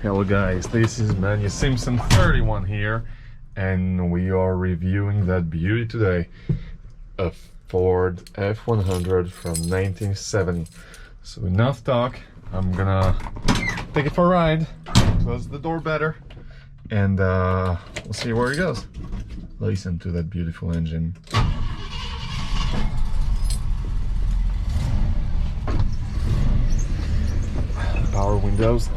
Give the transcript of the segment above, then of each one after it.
Hello guys, this is Manu Simpson 31 here, and we are reviewing that beauty today, a Ford F100 from 1970. So enough talk, I'm gonna take it for a ride, close the door better, and we'll see where it goes. Listen to that beautiful engine. Power windows.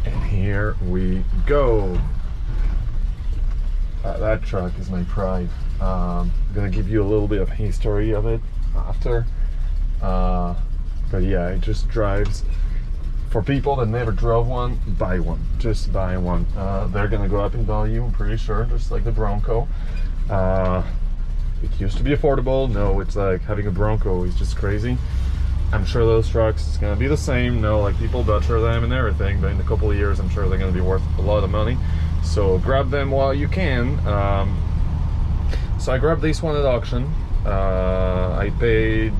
And here we go. That truck is my pride. I'm gonna give you a little bit of history of it after. But yeah, it just drives. For people that never drove one, buy one. Just buy one. They're gonna go up in value, I'm pretty sure, just like the Bronco. It used to be affordable. No, it's like having a Bronco is just crazy. I'm sure those trucks, it's gonna be the same. No, like people butcher them and everything, but in a couple of years, I'm sure they're gonna be worth a lot of money. So grab them while you can. So I grabbed this one at auction. I paid,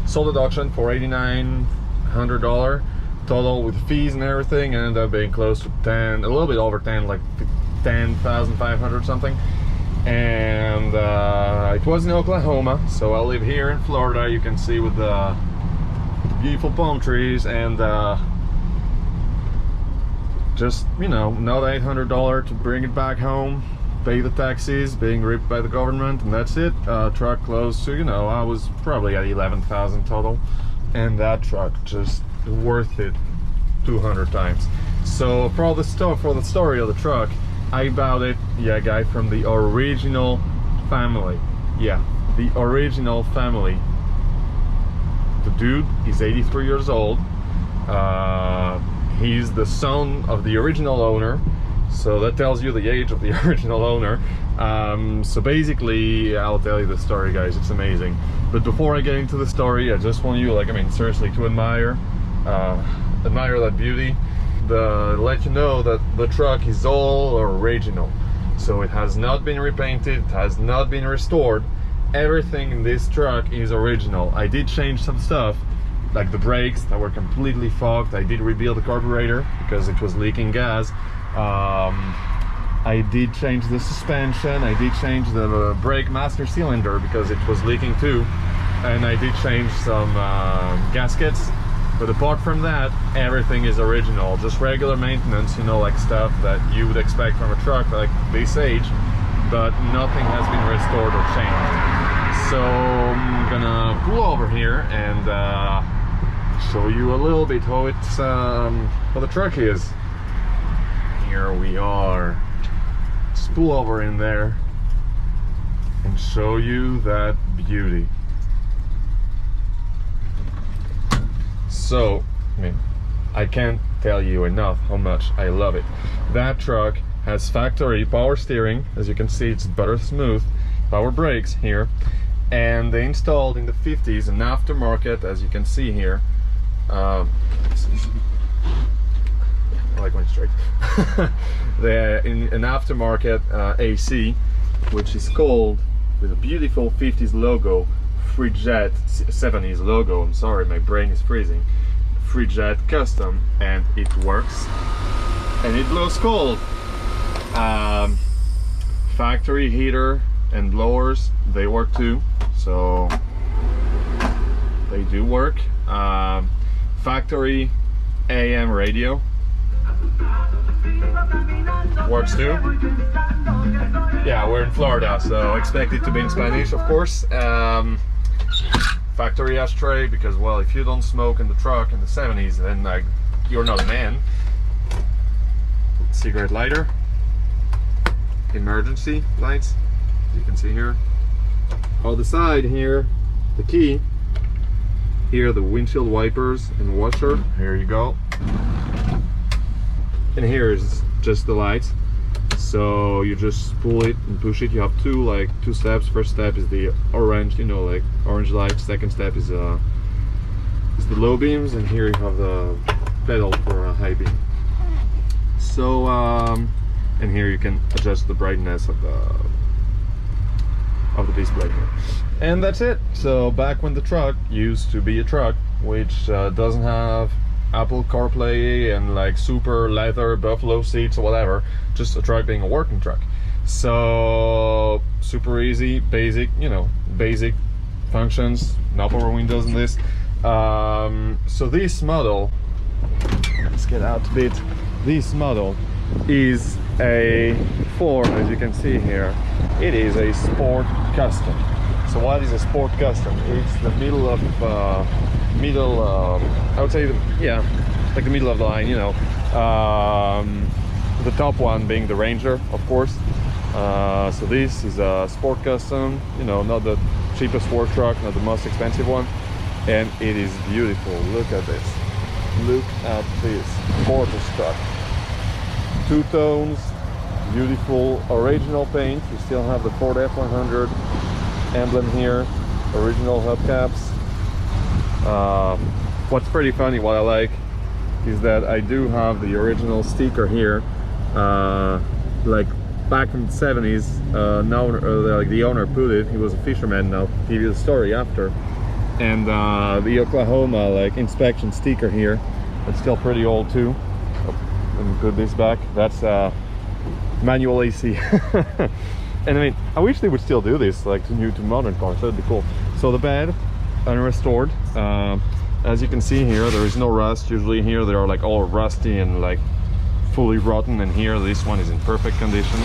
sold at auction for $8,900 total with fees and everything. Ended up being close to 10, a little bit over 10, like 10,500 something. And it was in Oklahoma, so I live here in Florida. You can see with the beautiful palm trees, and just, you know, not $800 to bring it back home, pay the taxes, being ripped by the government, and that's it. Truck close to, you know, I was probably at 11,000 total, and that truck just worth it 200 times. So for the story of the truck, I bought it, yeah, guy from the original family. Yeah, the original family. The dude is 83 years old. He's the son of the original owner, so that tells you the age of the original owner. So basically, I'll tell you the story, guys. It's amazing. But before I get into the story, I just want you, like, I mean, seriously, to admire that beauty. Let you know that the truck is all original, so it has not been repainted, it has not been restored. Everything in this truck is original. I did change some stuff, like the brakes that were completely fogged. I did rebuild the carburetor because it was leaking gas. I did change the suspension. I did change the brake master cylinder because it was leaking too, and I did change some gaskets. But apart from that, everything is original. Just regular maintenance, you know, like stuff that you would expect from a truck like this age, but nothing has been restored or changed. So I'm gonna pull over here and show you a little bit how it's how the truck is. Here we are. Just pull over in there and show you that beauty. So, I mean, I can't tell you enough how much I love it. That truck has factory power steering. As you can see, it's butter smooth. Power brakes here. And they installed in the 50s an aftermarket, as you can see here. I like going straight. In an aftermarket AC, which is called, with a beautiful 50s logo, Jet 70s logo. I'm sorry, my brain is freezing. Jet Custom, and it works, and it blows cold. Factory heater and blowers, they work too, so they do work. Factory AM radio works too. Yeah, we're in Florida, so expect it to be in Spanish, of course. Factory ashtray, because, well, if you don't smoke in the truck in the 70s, then like, you're not a man. Cigarette lighter. Emergency lights, as you can see here. On the side here, the key. Here, the windshield wipers and washer. Here you go. And here is just the lights. So you just pull it and push it. You have two steps. First step is the orange, you know, like orange light. Second step is the low beams, and here you have the pedal for a high beam. So and here you can adjust the brightness of the display here. And that's it. So back when the truck used to be a truck, which doesn't have Apple CarPlay and like super leather buffalo seats or whatever, just a truck being a working truck. So super easy, basic, you know, basic functions, no power windows in this. So this model, let's get out a bit. This model is a Ford, as you can see here. It is a Sport Custom. So what is a Sport Custom? It's the middle of I would say, yeah, like the middle of the line, you know. The top one being the Ranger, of course. So this is a Sport Custom, you know, not the cheapest Ford truck, not the most expensive one, and it is beautiful. Look at this. Look at this gorgeous truck. Two tones, beautiful original paint. You still have the Ford F100 emblem here, original hubcaps. What's pretty funny, what I like, is that I do have the original sticker here, like back from the 70s. Like the owner put it, he was a fisherman, and I'll give you the story after. And the Oklahoma like inspection sticker here, it's still pretty old too. Let me put this back. That's manual AC. And I mean, I wish they would still do this, like to modern cars. That'd be cool. So the bed, unrestored. As you can see here, there is no rust. Usually here they are like all rusty and like fully rotten, and here this one is in perfect condition,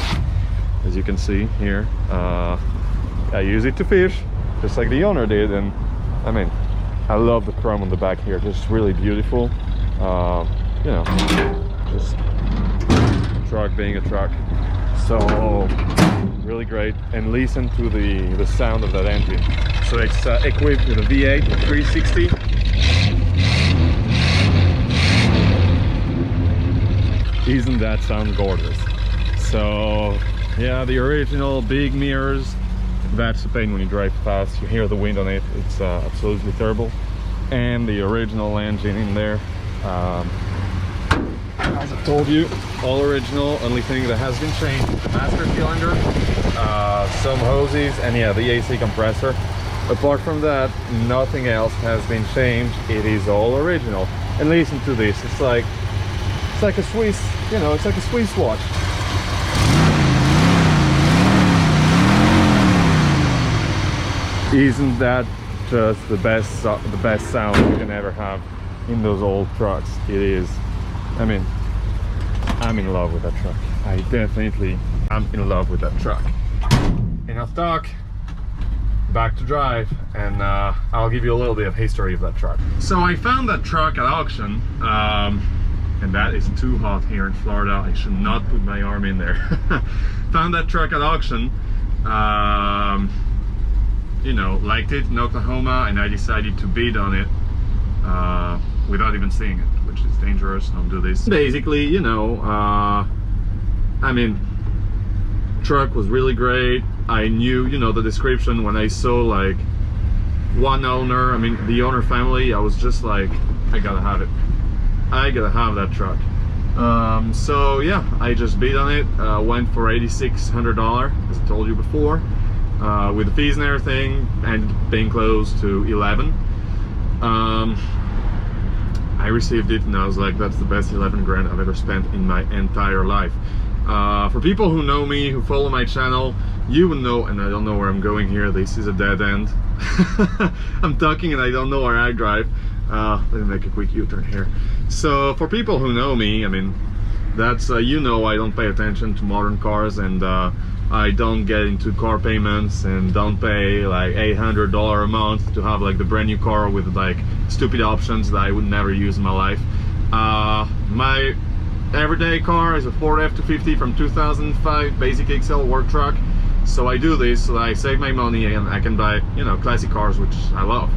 as you can see here. I use it to fish, just like the owner did, and I mean, I love the chrome on the back here, just really beautiful. You know, just truck being a truck. So really great, and listen to the sound of that engine. So it's equipped with a V8 360. Isn't that sound gorgeous? So yeah, the original big mirrors, that's a pain when you drive fast. You hear the wind on it, it's absolutely terrible. And the original engine in there, as I told you, all original. Only thing that has been changed, the master cylinder, some hoses, and yeah, the AC compressor. Apart from that, nothing else has been changed. It is all original. And listen to this, it's like a Swiss, you know, it's like a Swiss watch. Isn't that just the best sound you can ever have in those old trucks? It is. I mean, I'm in love with that truck. I definitely am in love with that truck. Enough talk, back to drive, and I'll give you a little bit of history of that truck. So I found that truck at auction, and that is too hot here in Florida. I should not put my arm in there. Found that truck at auction, you know, liked it in Oklahoma, and I decided to bid on it without even seeing it, which is dangerous. Don't do this. Basically, you know, I mean, truck was really great. I knew, you know, the description when I saw like one owner, I mean the owner family, I was just like, I gotta have it. I gotta have that truck. So yeah, I just bid on it. Went for $8,600, as I told you before, with the fees and everything, and being close to 11. I received it and I was like, that's the best 11 grand I've ever spent in my entire life. For people who know me, who follow my channel, you will know, and I don't know where I'm going here, this is a dead end. I'm talking and I don't know where I drive. Let me make a quick U-turn here. So for people who know me, I mean, that's, you know, I don't pay attention to modern cars, and I don't get into car payments and don't pay like $800 a month to have like the brand new car with like stupid options that I would never use in my life. My everyday car is a Ford F250 from 2005 basic XL work truck. So I do this so that I save my money and I can buy, you know, classic cars, which I love.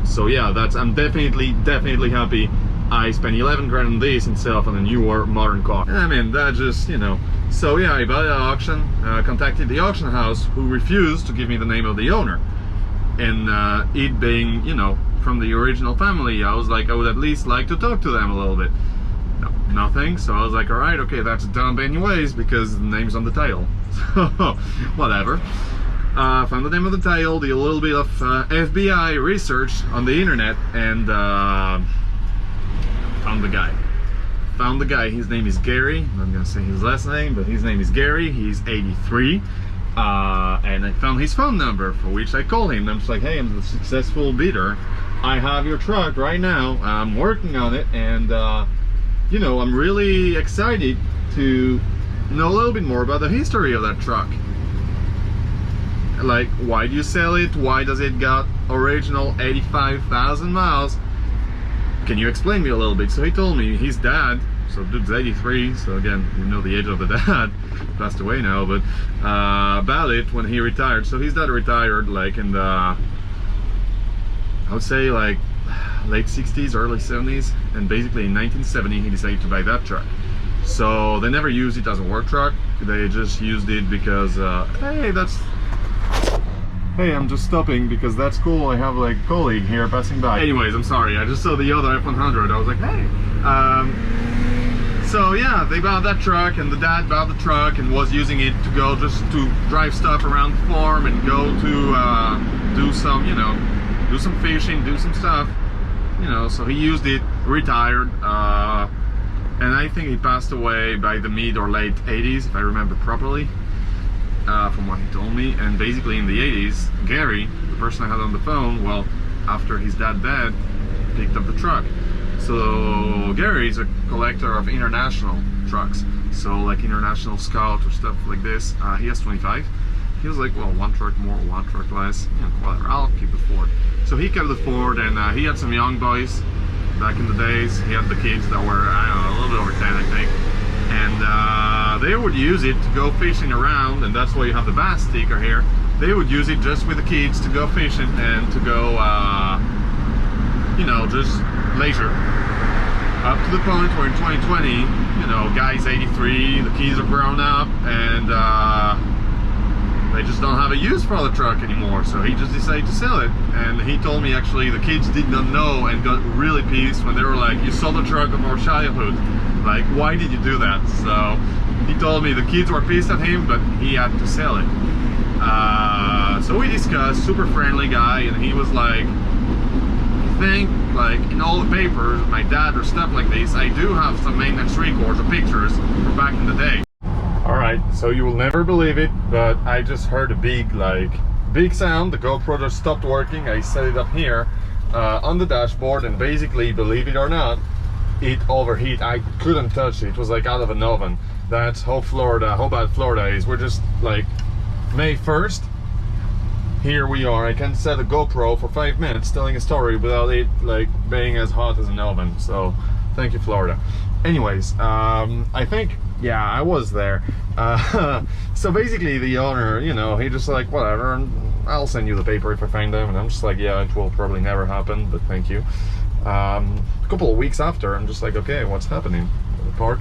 So yeah, I'm definitely happy I spent 11 grand on this instead of on a newer modern car. I mean, that just, you know. So yeah, I bought it at auction, contacted the auction house, who refused to give me the name of the owner. And it being, you know, from the original family, I was like, I would at least like to talk to them a little bit. No, nothing. So I was like, all right, okay, that's dumb anyways, because the name's on the title. So whatever. Found the name of the title, did a little bit of FBI research on the internet, and found the guy. Found the guy. His name is Gary. I'm not gonna say his last name, but his name is Gary. He's 83. And I found his phone number, for which I called him. I'm just like, hey, I'm the successful bidder. I have your truck right now. I'm working on it, and you know, I'm really excited to know a little bit more about the history of that truck. Like, why do you sell it? Why does it got original 85,000 miles? Can you explain me a little bit? So he told me his dad, so dude's 83, so again, you know the age of the dad, passed away now, but about it when he retired. So his dad retired like in the, I would say like late 60s, early 70s, and basically in 1970 he decided to buy that truck. So they never used it as a work truck, they just used it because, hey, I'm just stopping because that's cool. I have like a colleague here passing by. Anyways, I'm sorry, I just saw the other F100. I was like, hey. So yeah, they bought that truck, and the dad bought the truck and was using it to go just to drive stuff around the farm and go to do some, you know, do some fishing, do some stuff, you know. So he used it, retired, and I think he passed away by the mid or late 80s, if I remember properly. From what he told me. And basically in the 80s, Gary, the person I had on the phone, well, after his dad died, picked up the truck. So Gary is a collector of international trucks, so like International Scout or stuff like this. He has 25. He was like, well, one truck more, one truck less, you know, whatever, I'll keep the Ford. So he kept the Ford, and he had some young boys back in the days. He had the kids that were, I don't know, a little bit over 10, I think. And they would use it to go fishing around, and that's why you have the bass sticker here. They would use it just with the kids to go fishing and to go, you know, just leisure. Up to the point where in 2020, you know, guy's 83, the kids are grown up, and they just don't have a use for the truck anymore. So he just decided to sell it. And he told me actually the kids did not know and got really pissed when they were like, you sold the truck of our childhood. Like, why did you do that? So he told me the kids were pissed at him, but he had to sell it. So we discussed, super friendly guy, and he was like, I think, like, in all the papers, my dad or stuff like this, I do have some maintenance records or pictures from back in the day. Alright, so you will never believe it, but I just heard a big sound. The GoPro just stopped working. I set it up here on the dashboard, and basically, believe it or not, it overheat. I couldn't touch it. It was like out of an oven. That's how bad Florida is. We're just like May 1st. Here we are. I can set a GoPro for 5 minutes telling a story without it like being as hot as an oven. So thank you, Florida. Anyways, I think, yeah, I was there. So basically the owner, you know, he just like, whatever, I'll send you the paper if I find them. And I'm just like, yeah, it will probably never happen, but thank you. A couple of weeks after, I'm just like, okay, what's happening at the park?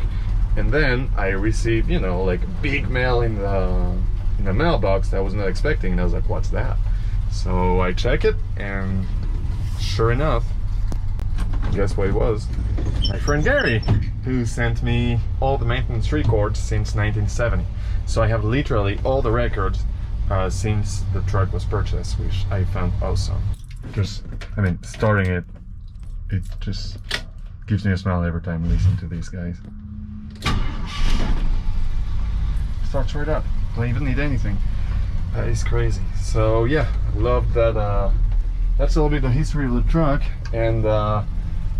And then I received, you know, like big mail in the mailbox that I was not expecting, and I was like, what's that? So I check it, and sure enough, guess what it was? My friend Gary, who sent me all the maintenance records since 1970. So I have literally all the records since the truck was purchased, which I found awesome. Just, I mean, starting it just gives me a smile every time I listen to these guys. Starts right up. Don't even need anything. That is crazy. So yeah, I love that. That's a little bit the history of the truck. And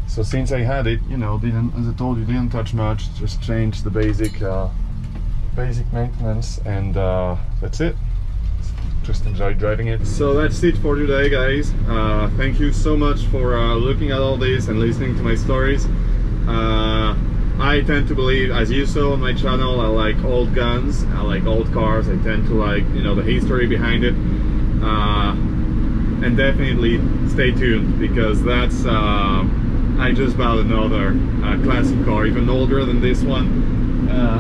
so since I had it, you know, as I told you, didn't touch much. Just changed the basic maintenance, and that's it. Just enjoy driving it. So that's it for today, guys. Thank you so much for looking at all this and listening to my stories. I tend to believe, as you saw on my channel, I like old guns, I like old cars. I tend to like, you know, the history behind it. And definitely stay tuned, because that's I just bought another classic car, even older than this one.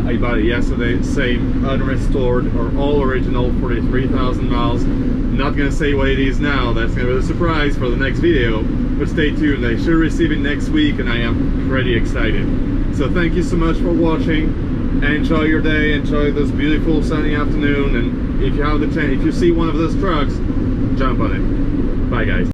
I bought it yesterday, same unrestored or all original, 43,000 miles. Not gonna say what it is now, that's gonna be a surprise for the next video, but stay tuned. I should receive it next week, and I am pretty excited. So thank you so much for watching. Enjoy your day, enjoy this beautiful sunny afternoon, and if you have the chance, if you see one of those trucks, jump on it. Bye guys.